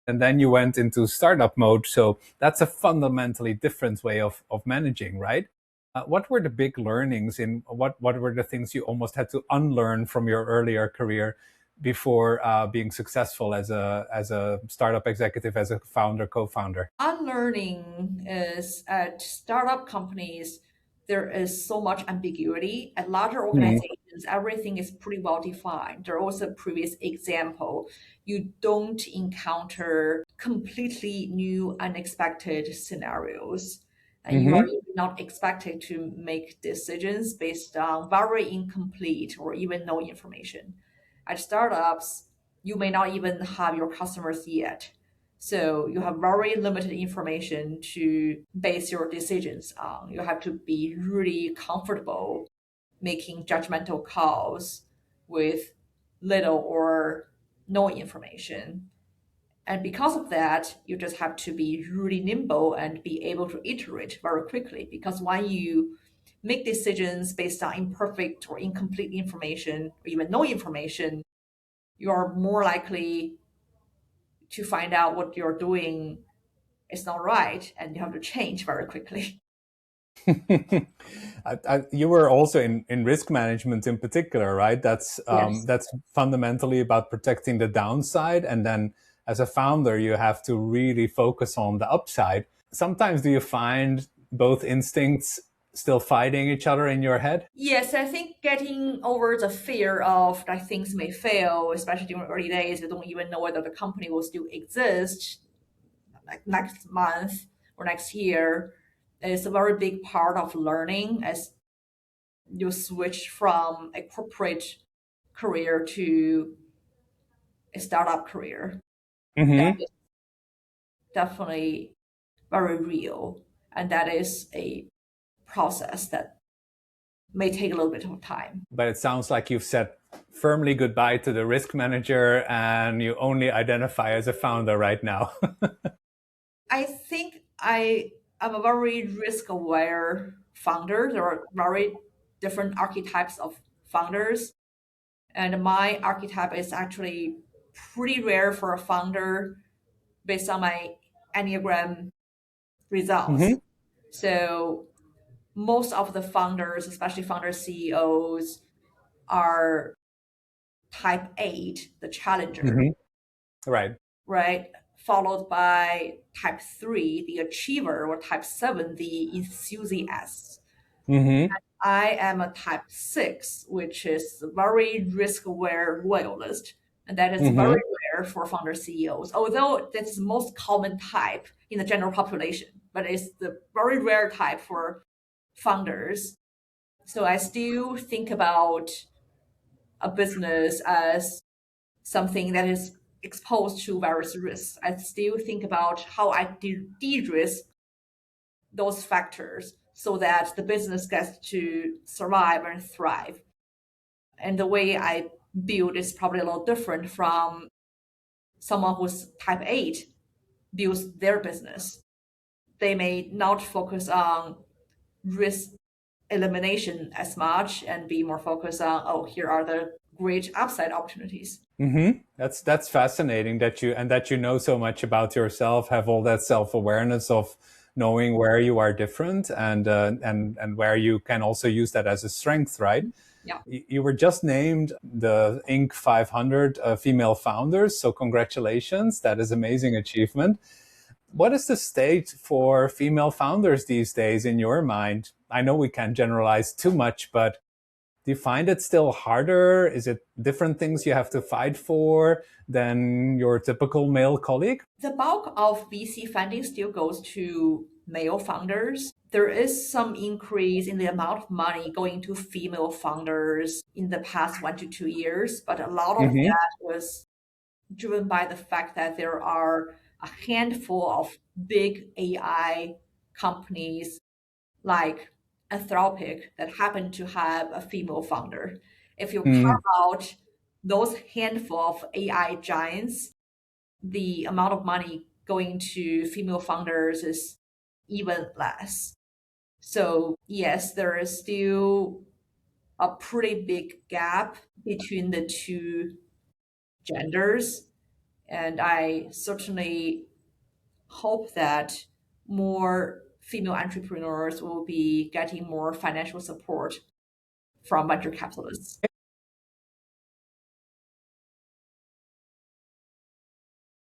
and then you went into startup mode. So that's a fundamentally different way of managing, right? What were the big learnings in what were the things you almost had to unlearn from your earlier career before being successful as a startup executive, as a founder, co-founder? Unlearning is at startup companies, there is so much ambiguity. At larger Mm-hmm. organizations, everything is pretty well defined. There was a previous example. You don't encounter completely new, unexpected scenarios. And you are Mm-hmm. even not expected to make decisions based on very incomplete or even no information. At startups, you may not even have your customers yet, so you have very limited information to base your decisions on. You have to be really comfortable making judgmental calls with little or no information. And because of that, you just have to be really nimble and be able to iterate very quickly. Because when you make decisions based on imperfect or incomplete information, or even no information, you are more likely to find out what you're doing is not right and you have to change very quickly. You were also in risk management in particular, right? Yes. That's fundamentally about protecting the downside, and then as a founder, you have to really focus on the upside. Sometimes, do you find both instincts still fighting each other in your head? Yes, I think getting over the fear of that things may fail, especially during early days, you don't even know whether the company will still exist like next month or next year, is a very big part of learning as you switch from a corporate career to a startup career. That Hmm. is definitely very real. And that is a process that may take a little bit of time. But it sounds like you've said firmly goodbye to the risk manager, and you only identify as a founder right now. I think I am a very risk aware founder. There are very different archetypes of founders. And my archetype is actually pretty rare for a founder based on my Enneagram results. Hmm. So most of the founders, especially founder CEOs, are type 8, the challenger, Hmm. Right. right? Followed by type 3, the achiever, or type 7, the enthusiast. Hmm. I am a type 6, which is very risk aware loyalist. And that is very Hmm. rare for founder CEOs, although that's the most common type in the general population, but it's the very rare type for founders. So I still think about a business as something that is exposed to various risks. I still think about how I de-risk those factors so that the business gets to survive and thrive. And the way I build is probably a little different from someone who's type 8 builds their business. They may not focus on risk elimination as much and be more focused on, oh, here are the great upside opportunities. That's fascinating that you know so much about yourself, have all that self awareness of knowing where you are different, and where you can also use that as a strength, right? Yeah. You were just named the Inc. 500 female founders, so congratulations! That is amazing achievement. What is the state for female founders these days in your mind? I know we can't generalize too much, but do you find it still harder? Is it different things you have to fight for than your typical male colleague? The bulk of VC funding still goes to male founders. There is some increase in the amount of money going to female founders in the past 1 to 2 years, but a lot of Hmm. that was driven by the fact that there are a handful of big AI companies like Anthropic that happen to have a female founder. If you Mm. carve out those handful of AI giants, the amount of money going to female founders is even less. So, yes, there is still a pretty big gap between the two genders. And I certainly hope that more female entrepreneurs will be getting more financial support from venture capitalists.